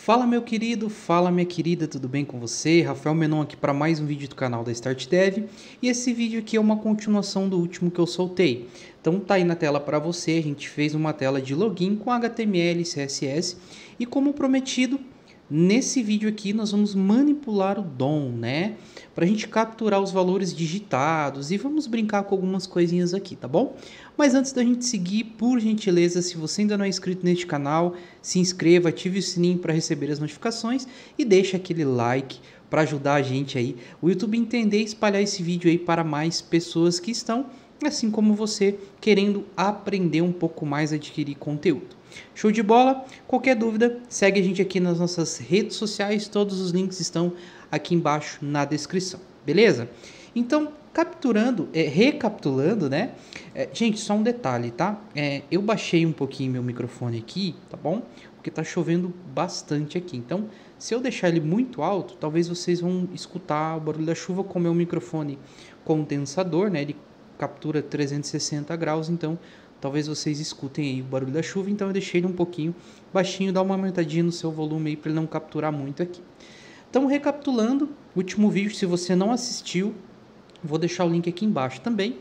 Fala meu querido, fala minha querida, tudo bem com você? Rafael Menon aqui para mais um vídeo do canal da Start Dev, e esse vídeo aqui é uma continuação do último que eu soltei. Então tá aí na tela para você, a gente fez uma tela de login com HTML e CSS, e como prometido, nesse vídeo aqui nós vamos manipular o DOM, né? Para a gente capturar os valores digitados e vamos brincar com algumas coisinhas aqui, tá bom? Mas antes da gente seguir, por gentileza, se você ainda não é inscrito neste canal, se inscreva, ative o sininho para receber as notificações e deixa aquele like para ajudar a gente aí, o YouTube entender e espalhar esse vídeo aí para mais pessoas que estão, assim como você, querendo aprender um pouco mais, adquirir conteúdo. Show de bola? Qualquer dúvida, segue a gente aqui nas nossas redes sociais, todos os links estão aqui embaixo na descrição, beleza? Então, recapitulando, né? Gente, só um detalhe, tá? Eu baixei um pouquinho meu microfone aqui, tá bom? Porque tá chovendo bastante aqui. Então, se eu deixar ele muito alto, talvez vocês vão escutar o barulho da chuva com o meu microfone condensador, né? Ele captura 360 graus, então talvez vocês escutem aí o barulho da chuva. Então, eu deixei ele um pouquinho baixinho, dá uma aumentadinha no seu volume aí para ele não capturar muito aqui. Então, recapitulando, o último vídeo, se você não assistiu, vou deixar o link aqui embaixo também.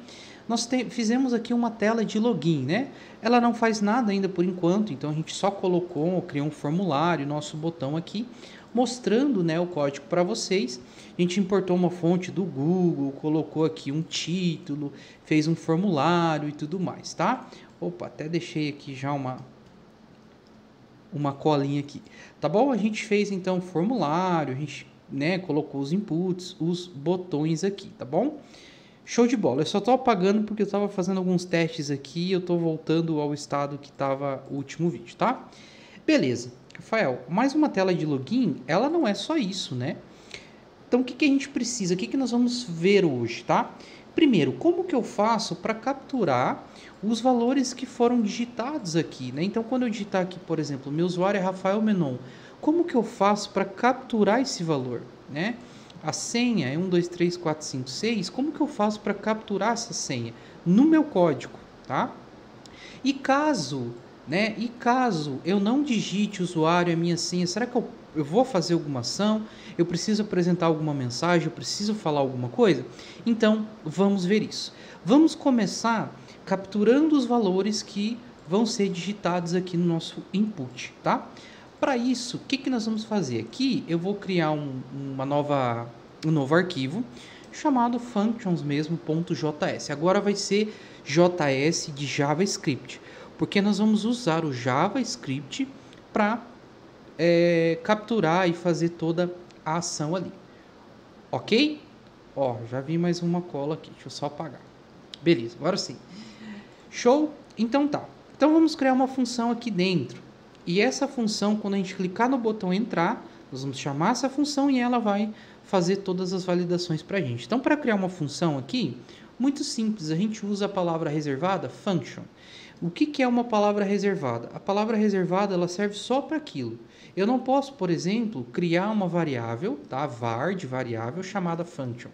Nós fizemos aqui uma tela de login, né? Ela não faz nada ainda por enquanto, então a gente só criou um formulário, nosso botão aqui, mostrando, né, o código para vocês. A gente importou uma fonte do Google, colocou aqui um título, fez um formulário e tudo mais, tá? Opa, até deixei aqui já uma colinha aqui, tá bom? A gente fez então o formulário, a gente, né, colocou os inputs, os botões aqui, tá bom? Show de bola. Eu só tô apagando porque eu tava fazendo alguns testes aqui e eu tô voltando ao estado que tava o último vídeo, tá? Beleza. Rafael, mais uma tela de login, ela não é só isso, né? Então, o que a gente precisa? O que nós vamos ver hoje, tá? Primeiro, como que eu faço para capturar os valores que foram digitados aqui, né? Então, quando eu digitar aqui, por exemplo, meu usuário é Rafael Menon, como que eu faço para capturar esse valor, né? A senha é 1, 2, 3, 4, 5, 6. Como que eu faço para capturar essa senha no meu código, tá? E caso eu não digite o usuário e a minha senha, será que eu vou fazer alguma ação? Eu preciso apresentar alguma mensagem? Eu preciso falar alguma coisa? Então, vamos ver isso. Vamos começar capturando os valores que vão ser digitados aqui no nosso input, tá? Para isso, o que nós vamos fazer? Aqui eu vou criar um novo arquivo chamado functions mesmo.js. Agora vai ser JS de JavaScript, porque nós vamos usar o JavaScript para capturar e fazer toda a ação ali. Ok? Ó, já vi mais uma cola aqui, deixa eu só apagar. Beleza, agora sim. Show? Então tá. Então vamos criar uma função aqui dentro. E essa função, quando a gente clicar no botão entrar, nós vamos chamar essa função e ela vai fazer todas as validações para a gente. Então, para criar uma função aqui, muito simples, a gente usa a palavra reservada, function. O que é uma palavra reservada? A palavra reservada ela serve só para aquilo. Eu não posso, por exemplo, criar uma variável, tá? var de variável chamada function.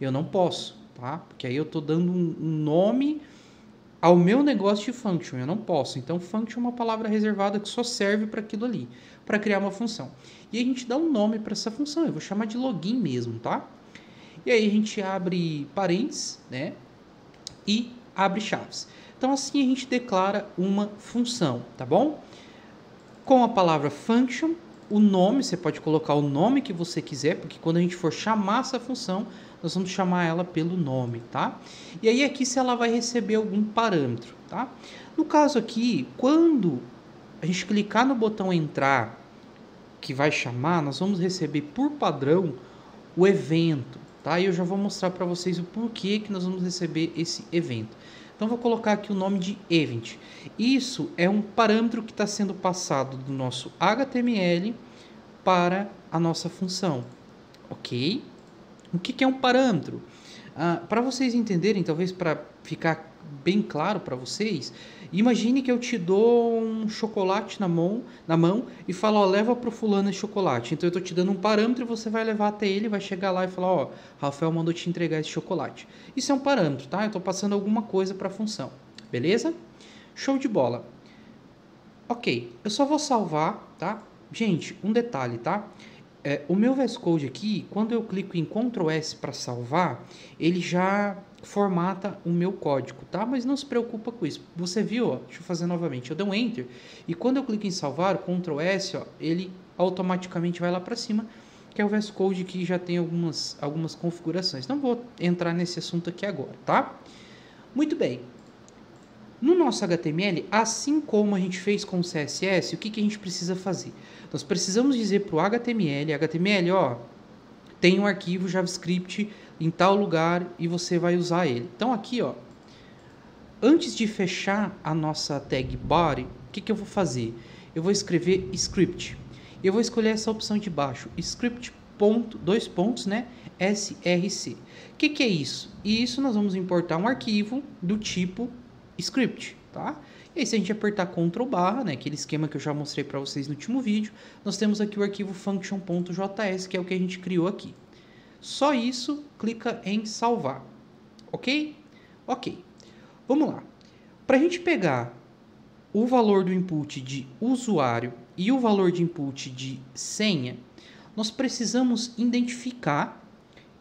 Eu não posso, tá? Porque aí eu estou dando um nome ao meu negócio de function, eu não posso. Então, function é uma palavra reservada que só serve para aquilo ali, para criar uma função. E a gente dá um nome para essa função, eu vou chamar de login mesmo, tá? E aí a gente abre parênteses, né? E abre chaves. Então, assim a gente declara uma função, tá bom? Com a palavra function, o nome, você pode colocar o nome que você quiser, porque quando a gente for chamar essa função, nós vamos chamar ela pelo nome, tá? E aí aqui se ela vai receber algum parâmetro, tá? No caso aqui, quando a gente clicar no botão entrar, que vai chamar, nós vamos receber por padrão o evento, tá? E eu já vou mostrar para vocês o porquê que nós vamos receber esse evento. Então, vou colocar aqui o nome de event. Isso é um parâmetro que está sendo passado do nosso HTML para a nossa função, ok? O que é um parâmetro? Para vocês entenderem, talvez para ficar bem claro para vocês, imagine que eu te dou um chocolate na mão e falo, ó, leva para o fulano esse chocolate. Então eu estou te dando um parâmetro e você vai levar até ele, vai chegar lá e falar, ó, Rafael mandou te entregar esse chocolate. Isso é um parâmetro, tá? Eu estou passando alguma coisa para a função, beleza? Show de bola. Ok, eu só vou salvar, tá? Gente, um detalhe, tá? O meu VS Code aqui, quando eu clico em Ctrl S para salvar, ele já formata o meu código, tá? Mas não se preocupa com isso. Você viu, ó, deixa eu fazer novamente. Eu dei um Enter e quando eu clico em salvar, Ctrl S, ó, ele automaticamente vai lá para cima, que é o VS Code que já tem algumas configurações. Não vou entrar nesse assunto aqui agora, tá? Muito bem. No nosso HTML, assim como a gente fez com o CSS, o que a gente precisa fazer? Nós precisamos dizer para o HTML, ó, tem um arquivo JavaScript em tal lugar e você vai usar ele. Então aqui, ó, antes de fechar a nossa tag body, o que eu vou fazer? Eu vou escrever script. Eu vou escolher essa opção de baixo, script, dois pontos, né? src. O que é isso? E isso nós vamos importar um arquivo do tipo script, tá? E aí, se a gente apertar Ctrl barra, né, aquele esquema que eu já mostrei para vocês no último vídeo, nós temos aqui o arquivo function.js, que é o que a gente criou aqui. Só isso, clica em salvar, ok? Ok, vamos lá. Para a gente pegar o valor do input de usuário e o valor de input de senha, nós precisamos identificar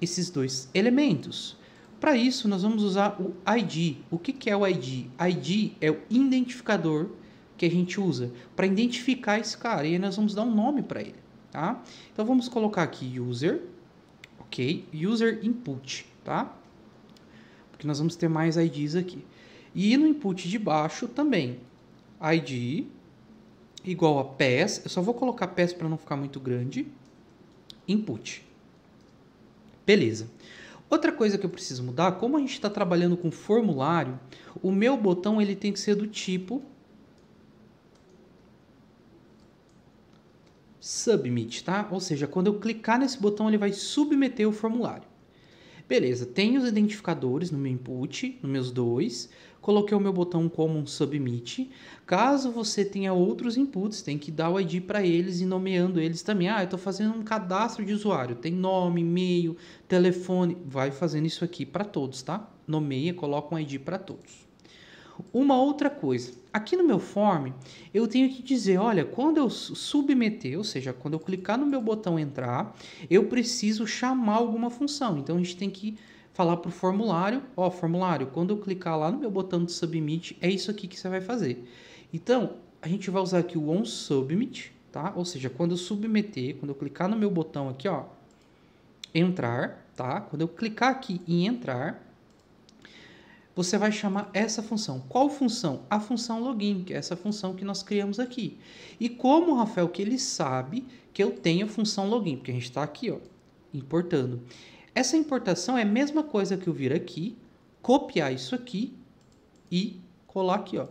esses dois elementos. Para isso, nós vamos usar o ID. O que é o ID? ID é o identificador que a gente usa para identificar esse cara. E aí nós vamos dar um nome para ele, tá? Então, vamos colocar aqui user, ok? User input, tá? Porque nós vamos ter mais IDs aqui. E no input de baixo também, ID igual a pass. Eu só vou colocar pass para não ficar muito grande. Input. Beleza. Outra coisa que eu preciso mudar, como a gente está trabalhando com formulário, o meu botão ele tem que ser do tipo submit, tá? Ou seja, quando eu clicar nesse botão, ele vai submeter o formulário. Beleza, tem os identificadores no meu input, nos meus dois. Coloquei o meu botão como um submit. Caso você tenha outros inputs, tem que dar o ID para eles e nomeando eles também. Ah, eu estou fazendo um cadastro de usuário. Tem nome, e-mail, telefone. Vai fazendo isso aqui para todos, tá? Nomeia, coloca um ID para todos. Uma outra coisa, aqui no meu form, eu tenho que dizer, olha, quando eu submeter, ou seja, quando eu clicar no meu botão entrar, eu preciso chamar alguma função. Então, a gente tem que falar para o formulário, ó, formulário, quando eu clicar lá no meu botão de submit, é isso aqui que você vai fazer. Então, a gente vai usar aqui o onSubmit, tá? Ou seja, quando eu submeter, quando eu clicar no meu botão aqui, ó, entrar, tá? Quando eu clicar aqui em entrar, você vai chamar essa função. Qual função? A função login, que é essa função que nós criamos aqui. E como o Rafael que ele sabe que eu tenho a função login, porque a gente está aqui, ó, importando. Essa importação é a mesma coisa que eu vir aqui, copiar isso aqui e colar aqui, ó.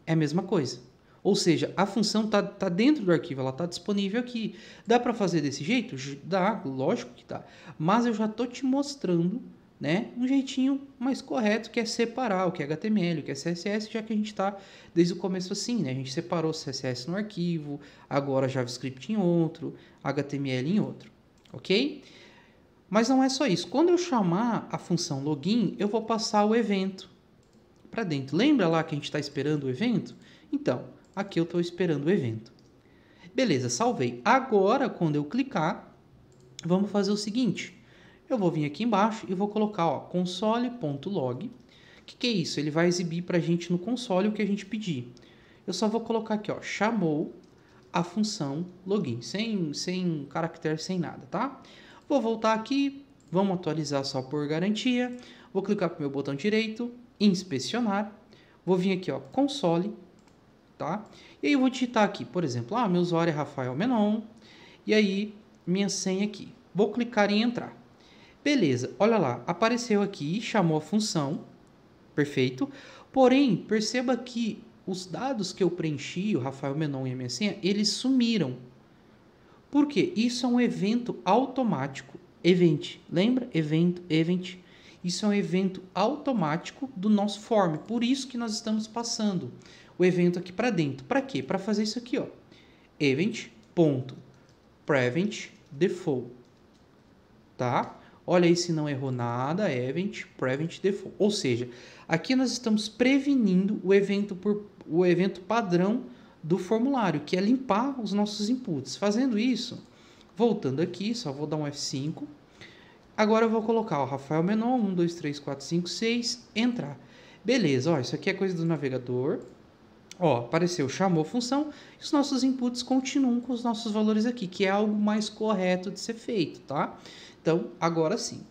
É a mesma coisa. Ou seja, a função tá dentro do arquivo, ela está disponível aqui. Dá para fazer desse jeito? Dá, lógico que dá. Mas eu já estou te mostrando, né, um jeitinho mais correto, que é separar o que é HTML, o que é CSS, já que a gente está desde o começo assim, né? A gente separou o CSS no arquivo, agora JavaScript em outro, HTML em outro, ok? Mas não é só isso. Quando eu chamar a função login, eu vou passar o evento para dentro. Lembra lá que a gente está esperando o evento? Então, aqui eu estou esperando o evento. Beleza, salvei. Agora, quando eu clicar, vamos fazer o seguinte. Eu vou vir aqui embaixo e vou colocar, ó, console.log. O que é isso? Ele vai exibir para a gente no console o que a gente pedir. Eu só vou colocar aqui, ó, chamou a função login, sem caractere, sem nada, tá? Vou voltar aqui, vamos atualizar só por garantia. Vou clicar com o meu botão direito, inspecionar. Vou vir aqui, ó, console, tá? E aí eu vou digitar aqui, por exemplo, meu usuário é Rafael Menon. E aí, minha senha aqui. Vou clicar em entrar. Beleza, olha lá, apareceu aqui, chamou a função, perfeito. Porém, perceba que os dados que eu preenchi, o Rafael Menon e a minha senha, eles sumiram. Por quê? Isso é um evento automático, event, lembra? Event. Isso é um evento automático do nosso form, por isso que nós estamos passando o evento aqui para dentro. Para quê? Para fazer isso aqui, ó, event.prevent default, tá? Olha aí se não errou nada, event prevent default. Ou seja, aqui nós estamos prevenindo o evento padrão do formulário, que é limpar os nossos inputs. Fazendo isso, voltando aqui, só vou dar um F5. Agora eu vou colocar o Rafael Menon, 1, 2, 3, 4, 5, 6, entrar. Beleza, ó, isso aqui é coisa do navegador. Ó, apareceu, chamou função, e os nossos inputs continuam com os nossos valores aqui, que é algo mais correto de ser feito, tá? Então, agora sim.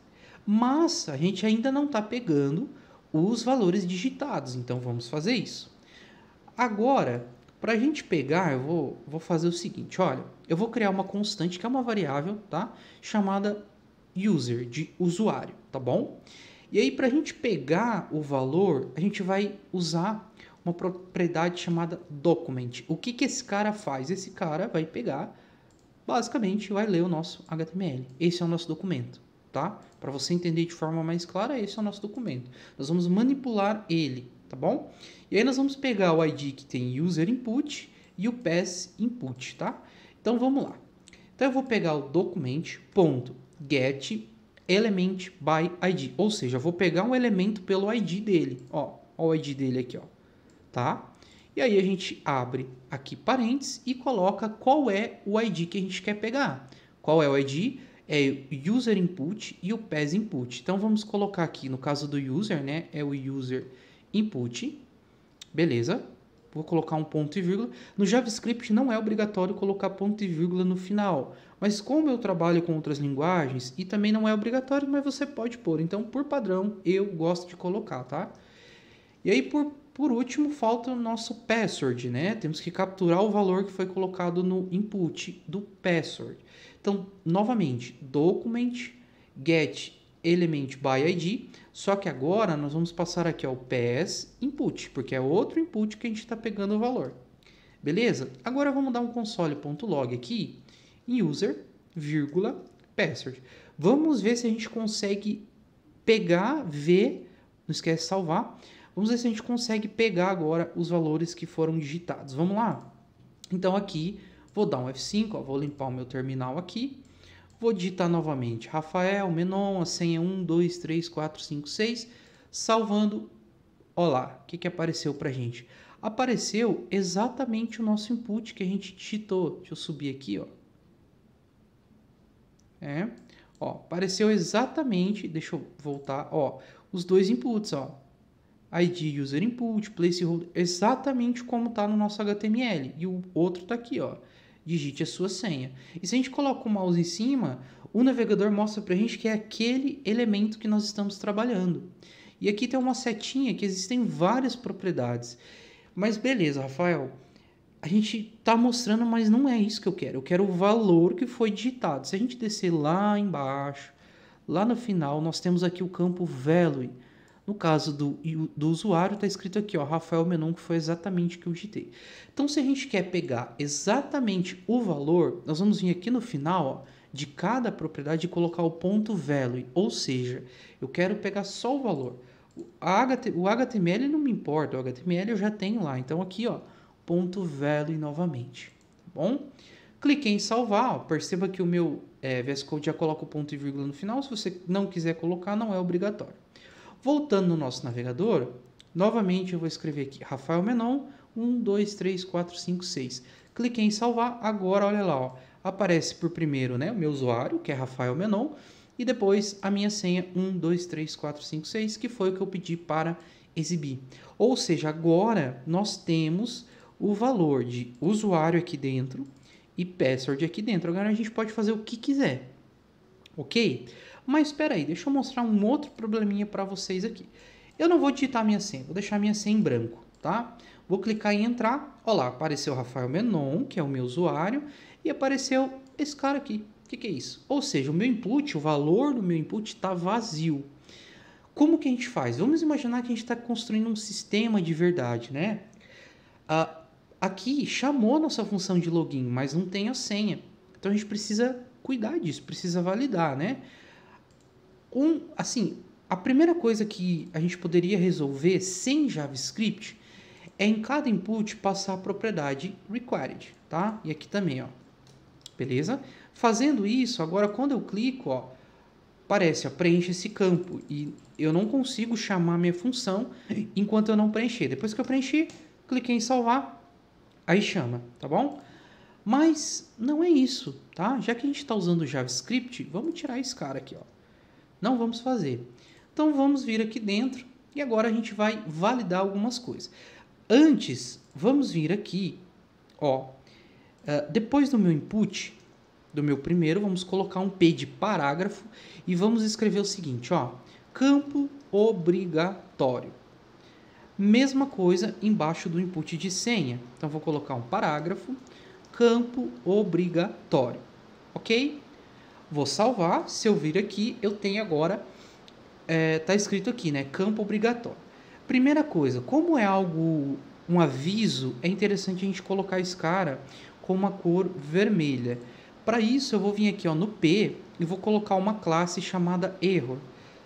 Mas a gente ainda não está pegando os valores digitados, então vamos fazer isso. Agora, para a gente pegar, eu vou fazer o seguinte, olha, eu vou criar uma constante, que é uma variável, tá? Chamada user, de usuário, tá bom? E aí, para a gente pegar o valor, a gente vai usar uma propriedade chamada document. O que esse cara faz? Esse cara vai pegar, basicamente, vai ler o nosso HTML. Esse é o nosso documento, tá? Para você entender de forma mais clara, esse é o nosso documento. Nós vamos manipular ele, tá bom? E aí nós vamos pegar o ID que tem user input e o pass input, tá? Então vamos lá. Então eu vou pegar o document.get element by ID, ou seja, eu vou pegar um elemento pelo ID dele, ó o ID dele aqui, ó, tá? E aí a gente abre aqui parênteses e coloca qual é o ID que a gente quer pegar. Qual é o ID? É o user input e o pass input. Então vamos colocar aqui, no caso do user, né, é o user input, beleza? Vou colocar um ponto e vírgula. No JavaScript não é obrigatório colocar ponto e vírgula no final. Mas como eu trabalho com outras linguagens, e também não é obrigatório, mas você pode pôr. Então, por padrão, eu gosto de colocar, tá? E aí, por último, falta o nosso password, né? Temos que capturar o valor que foi colocado no input do password. Então, novamente, document get element by ID, só que agora nós vamos passar aqui ao pass input, porque é outro input que a gente está pegando o valor. Beleza? Agora vamos dar um console.log aqui em user, vírgula, password. Vamos ver se a gente consegue pegar, ver, não esquece de salvar. Vamos ver se a gente consegue pegar agora os valores que foram digitados. Vamos lá? Então aqui, vou dar um F5, ó, vou limpar o meu terminal aqui. Vou digitar novamente Rafael Menon, a senha 1, 2, 3, 4, 5, 6, salvando. Olha lá, o que apareceu para a gente? Apareceu exatamente o nosso input que a gente digitou. Deixa eu subir aqui, ó. Ó, apareceu exatamente, deixa eu voltar, ó, os dois inputs, ó. ID user input, placeholder, exatamente como está no nosso HTML. E o outro está aqui, ó. Digite a sua senha. E se a gente coloca o mouse em cima, o navegador mostra para a gente que é aquele elemento que nós estamos trabalhando. E aqui tem uma setinha que existem várias propriedades. Mas beleza, Rafael, a gente está mostrando, mas não é isso que eu quero. Eu quero o valor que foi digitado. Se a gente descer lá embaixo, lá no final, nós temos aqui o campo value. No caso do usuário, está escrito aqui, ó, Rafael Menon, que foi exatamente o que eu digitei. Então, se a gente quer pegar exatamente o valor, nós vamos vir aqui no final, ó, de cada propriedade e colocar o ponto value. Ou seja, eu quero pegar só o valor. O HTML não me importa, o HTML eu já tenho lá. Então, aqui, ó, ponto value novamente. Tá bom? Cliquei em salvar, ó, perceba que o meu VS Code já coloca o ponto e vírgula no final. Se você não quiser colocar, não é obrigatório. Voltando no nosso navegador, novamente eu vou escrever aqui Rafael Menon, 1, 2, 3, 4, 5, 6. Cliquei em salvar, agora olha lá, ó, aparece por primeiro, né, o meu usuário, que é Rafael Menon, e depois a minha senha 1, 2, 3, 4, 5, 6, que foi o que eu pedi para exibir. Ou seja, agora nós temos o valor de usuário aqui dentro e password aqui dentro. Agora a gente pode fazer o que quiser, ok? Mas espera aí, deixa eu mostrar um outro probleminha para vocês aqui. Eu não vou digitar minha senha, vou deixar minha senha em branco, tá? Vou clicar em entrar, olha lá, apareceu Rafael Menon, que é o meu usuário, e apareceu esse cara aqui. O que é isso? Ou seja, o meu input, o valor do meu input está vazio. Como que a gente faz? Vamos imaginar que a gente está construindo um sistema de verdade, né? Aqui chamou a nossa função de login, mas não tem a senha. Então a gente precisa cuidar disso, precisa validar, né? Assim, a primeira coisa que a gente poderia resolver sem JavaScript é em cada input passar a propriedade required, tá? E aqui também, ó. Beleza? Fazendo isso, agora quando eu clico, ó, aparece, ó, preenche esse campo e eu não consigo chamar minha função enquanto eu não preencher. Depois que eu preenchi, cliquei em salvar, aí chama, tá bom? Mas não é isso, tá? Já que a gente está usando o JavaScript, vamos tirar esse cara aqui, ó. Não vamos fazer. Então vamos vir aqui dentro e agora a gente vai validar algumas coisas. Antes, vamos vir aqui, ó. Depois do meu input, do meu primeiro, vamos colocar um P de parágrafo e vamos escrever o seguinte, ó. Campo obrigatório. Mesma coisa embaixo do input de senha. Então vou colocar um parágrafo, campo obrigatório, ok? Vou salvar. Se eu vir aqui, eu tenho agora, tá escrito aqui, né? Campo obrigatório. Primeira coisa, como é algo, um aviso, é interessante a gente colocar esse cara com uma cor vermelha. Para isso, eu vou vir aqui, ó, no P e vou colocar uma classe chamada error.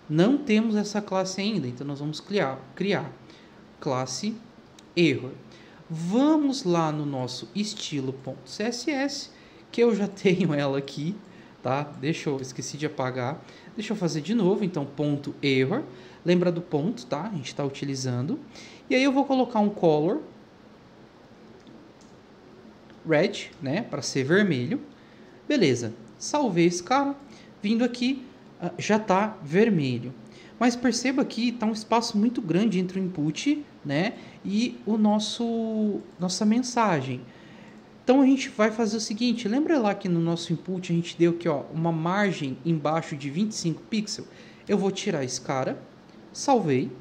Não temos essa classe ainda, então nós vamos criar classe error. Vamos lá no nosso estilo.css, que eu já tenho ela aqui, tá? Esqueci de apagar. Deixa eu fazer de novo, então, ponto error. Lembra do ponto, tá? A gente está utilizando. E aí eu vou colocar um color red, né? Para ser vermelho. Beleza. Salvei esse cara. Vindo aqui, já está vermelho. Mas perceba que está um espaço muito grande entre o input, né, e o nossa mensagem. Então a gente vai fazer o seguinte, lembra lá que no nosso input a gente deu aqui, ó, uma margem embaixo de 25 pixels? Eu vou tirar esse cara, salvei.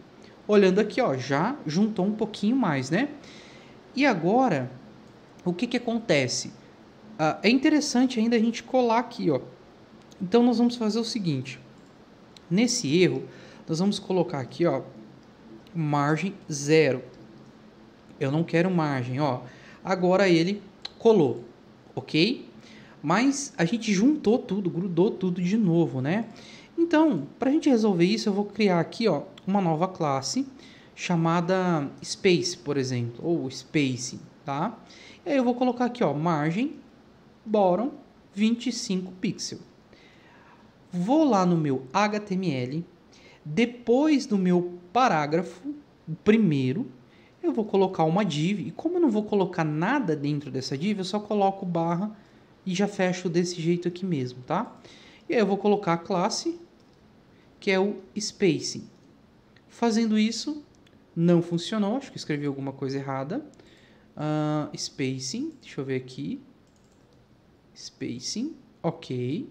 Olhando aqui, ó, já juntou um pouquinho mais, né? E agora, o que acontece? É interessante ainda a gente colar aqui, ó. Então nós vamos fazer o seguinte. Nesse erro, nós vamos colocar aqui, ó, margem 0. Eu não quero margem, ó. Agora ele colou, ok? Mas a gente juntou tudo, grudou tudo de novo, né? Então, para a gente resolver isso, eu vou criar aqui, ó, uma nova classe chamada space, por exemplo, ou spacing, tá? E aí eu vou colocar aqui, ó, margem bottom 25 pixels. Vou lá no meu HTML, depois do meu parágrafo, o primeiro, eu vou colocar uma div. E como eu não vou colocar nada dentro dessa div, eu só coloco barra e já fecho desse jeito aqui mesmo, tá? E aí eu vou colocar a classe, que é o spacing. Fazendo isso, não funcionou. Acho que escrevi alguma coisa errada. Spacing, deixa eu ver aqui. Spacing, ok.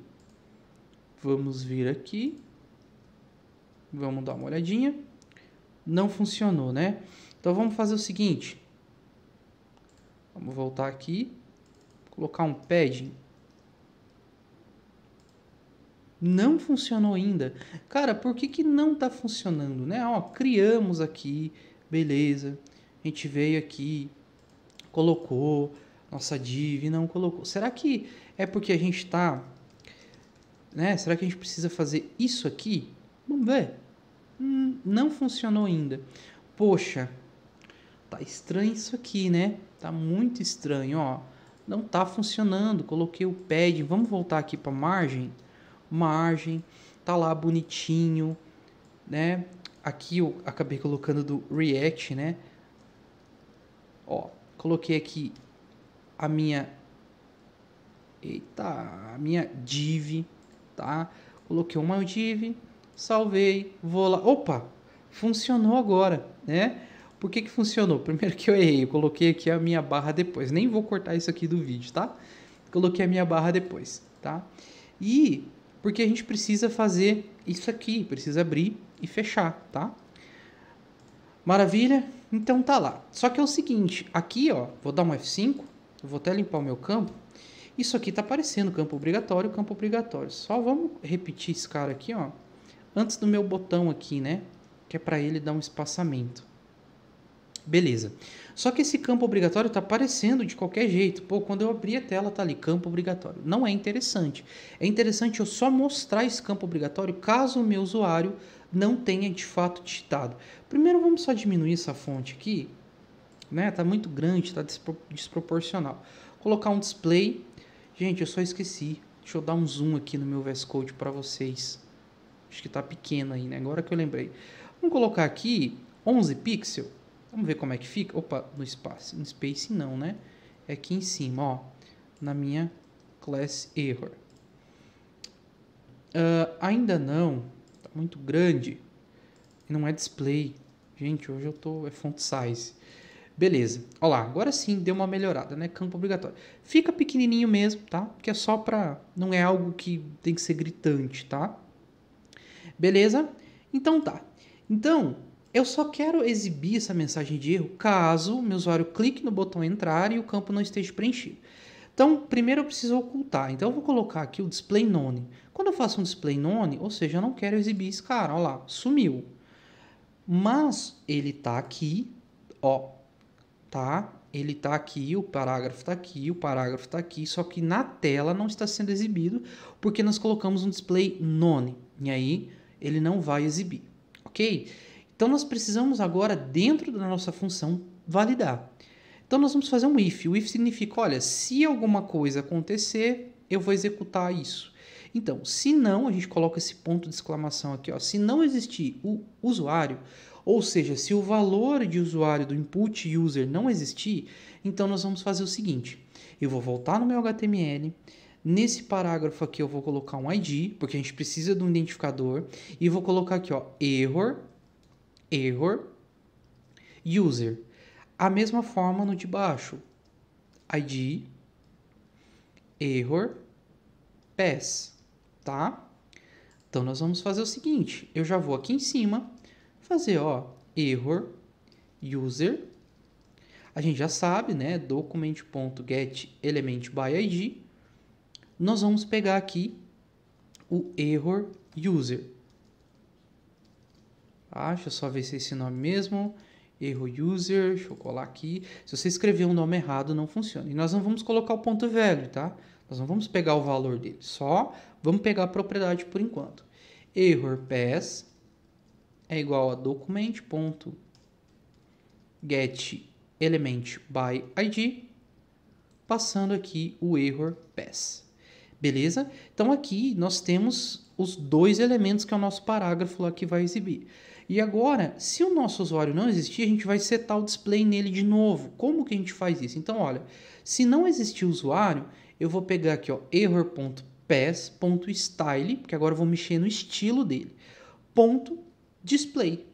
Vamos vir aqui. Vamos dar uma olhadinha. Não funcionou, né? Então vamos fazer o seguinte. Vamos voltar aqui. Colocar um padding. Não funcionou ainda. Cara, por que não está funcionando, né? Ó, criamos aqui, beleza. A gente veio aqui, colocou nossa div, não colocou. Será que é porque a gente está, né? Será que a gente precisa fazer isso aqui? Vamos ver. Não funcionou ainda. Poxa, tá estranho isso aqui, né? Tá muito estranho, ó. Não tá funcionando. Coloquei o padding. Vamos voltar aqui para margem. Margem, tá lá bonitinho, né? Aqui eu acabei colocando do React, né? Ó, coloquei aqui a minha div, tá? Coloquei uma div, salvei, vou lá. Opa, funcionou agora, né? Por que funcionou? Primeiro que eu errei, eu coloquei aqui a minha barra depois. Nem vou cortar isso aqui do vídeo, tá? Coloquei a minha barra depois, tá? E porque a gente precisa fazer isso aqui, precisa abrir e fechar, tá? Maravilha? Então tá lá. Só que é o seguinte, aqui, ó, vou dar um F5, eu vou até limpar o meu campo. Isso aqui tá aparecendo, campo obrigatório, campo obrigatório. Só vamos repetir esse cara aqui, ó, antes do meu botão aqui, né? Que é para ele dar um espaçamento. Beleza. Só que esse campo obrigatório está aparecendo de qualquer jeito. Pô, quando eu abrir a tela, tá ali, campo obrigatório. Não é interessante. É interessante eu só mostrar esse campo obrigatório caso o meu usuário não tenha de fato digitado. Primeiro, vamos só diminuir essa fonte aqui. Né? Tá muito grande, tá desproporcional. Colocar um display. Gente, eu só esqueci. Deixa eu dar um zoom aqui no meu VS Code para vocês. Acho que tá pequeno aí, né? Agora que eu lembrei. Vamos colocar aqui 11 pixels. Vamos ver como é que fica. Opa, no espaço. No space não, né? é aqui em cima, ó, na minha class error. Ainda não, tá muito grande, não é display. Gente, hoje eu tô, é font size. Beleza, olha lá, agora sim deu uma melhorada, né? Campo obrigatório. Fica pequenininho mesmo, tá? Porque é só pra, não é algo que tem que ser gritante, tá? Beleza? Então tá. Então, eu só quero exibir essa mensagem de erro caso meu usuário clique no botão entrar e o campo não esteja preenchido. Então, primeiro eu preciso ocultar. Então, eu vou colocar aqui o display none. Quando eu faço um display none, ou seja, eu não quero exibir esse cara, olha lá, sumiu. Mas ele tá aqui, ó, tá? Ele tá aqui, o parágrafo tá aqui, o parágrafo tá aqui, só que na tela não está sendo exibido porque nós colocamos um display none. E aí, ele não vai exibir, ok? Então, nós precisamos agora, dentro da nossa função, validar. Então, nós vamos fazer um if. O if significa, olha, se alguma coisa acontecer, eu vou executar isso. Então, se não, a gente coloca esse ponto de exclamação aqui, ó. Se não existir o usuário, ou seja, se o valor de usuário do input user não existir, então nós vamos fazer o seguinte. Eu vou voltar no meu HTML. Nesse parágrafo aqui eu vou colocar um ID, porque a gente precisa de um identificador. E vou colocar aqui, ó, error user. A mesma forma no de baixo. ID, error, pass, tá? Então, nós vamos fazer o seguinte. Eu já vou aqui em cima fazer, ó, error, user. A gente já sabe, né? document.getElementById. Nós vamos pegar aqui o error, user. Tá? Deixa eu só ver se é esse nome mesmo. Erro user, deixa eu colar aqui. Se você escrever um nome errado, não funciona. E nós não vamos colocar o ponto value, tá? Nós não vamos pegar o valor dele, só vamos pegar a propriedade por enquanto. Error pass é igual a document.getElementById, passando aqui o error pass. Beleza? Então aqui nós temos os dois elementos que é o nosso parágrafo lá que vai exibir. E agora, se o nosso usuário não existir, a gente vai setar o display nele de novo. Como que a gente faz isso? Então, olha, se não existir usuário, eu vou pegar aqui, ó, error.pass.style, porque agora eu vou mexer no estilo dele, ponto display.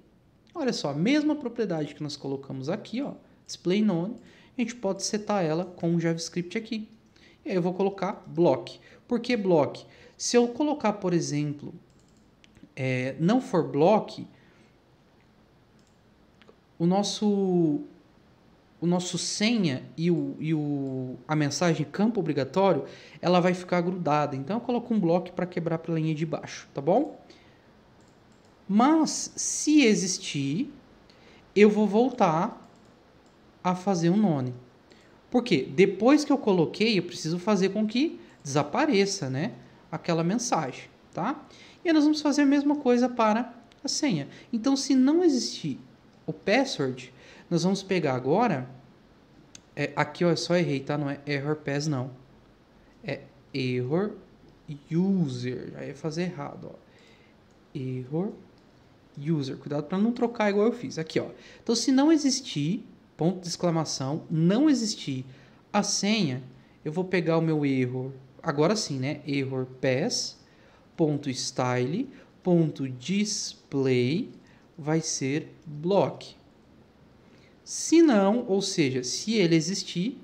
Olha só, a mesma propriedade que nós colocamos aqui, ó, display none, a gente pode setar ela com o JavaScript aqui. E aí eu vou colocar block. Por que block? Se eu colocar, por exemplo, não for block, o nosso senha e a mensagem campo obrigatório, ela vai ficar grudada. Então, eu coloco um bloco para quebrar pela linha de baixo, tá bom? Mas, se existir, eu vou voltar a fazer um none. Por quê? Depois que eu coloquei, eu preciso fazer com que desapareça, né, aquela mensagem, tá? E aí nós vamos fazer a mesma coisa para a senha. Então, se não existir o password, nós vamos pegar agora, aqui ó, eu só errei, tá? Não é error pass, não. É error user. Aí ia fazer errado, ó. Error user. Cuidado para não trocar igual eu fiz. Aqui, ó. Então, se não existir, ponto de exclamação, não existir a senha, eu vou pegar o meu error, agora sim, né? Error pass, ponto style, ponto display, vai ser block. Se não, ou seja, se ele existir,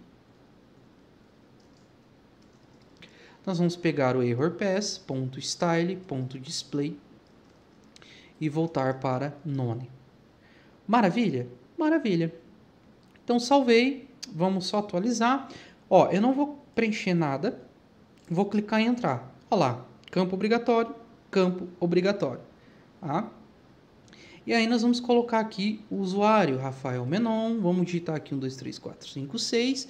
nós vamos pegar o error pass, ponto style, ponto display e voltar para none. Maravilha? Maravilha. Então, salvei. Vamos só atualizar. Ó, eu não vou preencher nada. Vou clicar em entrar. Olha lá, campo obrigatório, campo obrigatório. Tá? E aí nós vamos colocar aqui o usuário, Rafael Menon. Vamos digitar aqui 1, 2, 3, 4, 5, 6.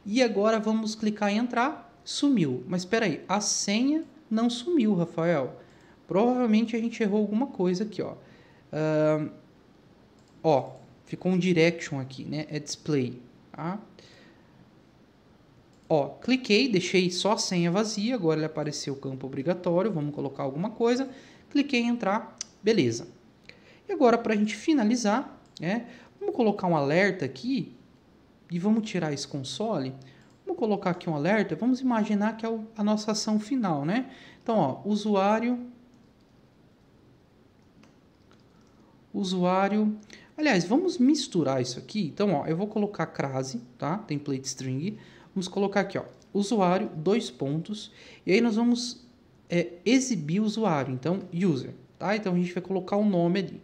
E agora vamos clicar em entrar. Sumiu. Mas espera aí, a senha não sumiu, Rafael. Provavelmente a gente errou alguma coisa aqui, ó. Ó, ficou um direction aqui, né? É display, tá? Ó, cliquei, deixei só a senha vazia. Agora ele apareceu o campo obrigatório. Vamos colocar alguma coisa. Cliquei em entrar. Beleza. E agora, para a gente finalizar, vamos colocar um alerta aqui e vamos tirar esse console, Vamos colocar aqui um alerta, vamos imaginar que é a nossa ação final, né? Então, ó, usuário, aliás, vamos misturar isso aqui. Então, ó, eu vou colocar crase, tá? Template string. Vamos colocar aqui, ó, usuário, dois pontos. E aí nós vamos exibir o usuário, então, user, tá? Então, a gente vai colocar o nome ali.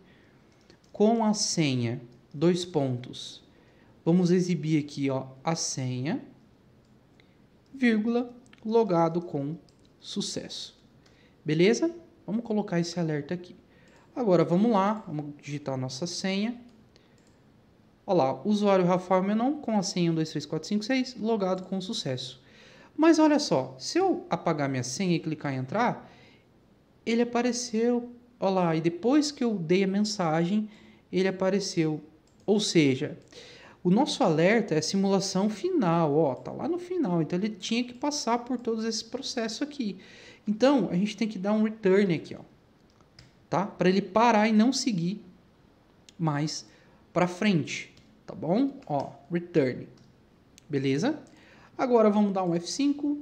Com a senha, dois pontos. Vamos exibir aqui, ó, a senha, vírgula, logado com sucesso. Beleza? Vamos colocar esse alerta aqui. Agora, vamos lá, vamos digitar a nossa senha. Olha lá, usuário Rafael Menon com a senha 1234556, logado com sucesso. Mas olha só, se eu apagar minha senha e clicar em entrar, ele apareceu, olha lá, e depois que eu dei a mensagem, ele apareceu. Ou seja, o nosso alerta é a simulação final, ó, tá lá no final, então ele tinha que passar por todos esses processos aqui. Então, a gente tem que dar um return aqui, ó, tá? Para ele parar e não seguir mais para frente, tá bom? Ó, return. Beleza? Agora vamos dar um F5,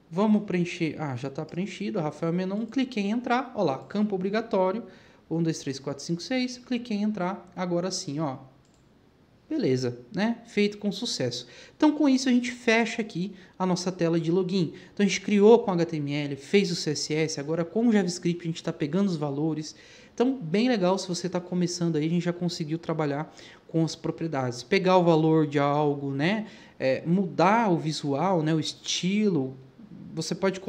vamos preencher, já está preenchido, Rafael Menon, cliquei em entrar, ó lá, campo obrigatório, 1, 2, 3, 4, 5, 6, cliquei em entrar, agora sim, ó. Beleza, né? Feito com sucesso. Então, com isso, a gente fecha aqui a nossa tela de login. Então, a gente criou com HTML, fez o CSS, agora com o JavaScript a gente está pegando os valores. Então, bem legal, se você está começando aí, a gente já conseguiu trabalhar com as propriedades. Pegar o valor de algo, né? Mudar o visual, né? O estilo. Você pode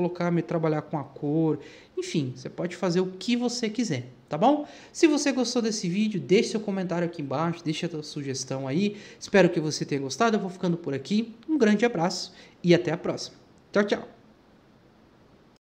trabalhar com a cor. Enfim, você pode fazer o que você quiser, tá bom? Se você gostou desse vídeo, deixe seu comentário aqui embaixo, deixe a sua sugestão aí. Espero que você tenha gostado. Eu vou ficando por aqui. Um grande abraço e até a próxima. Tchau, tchau.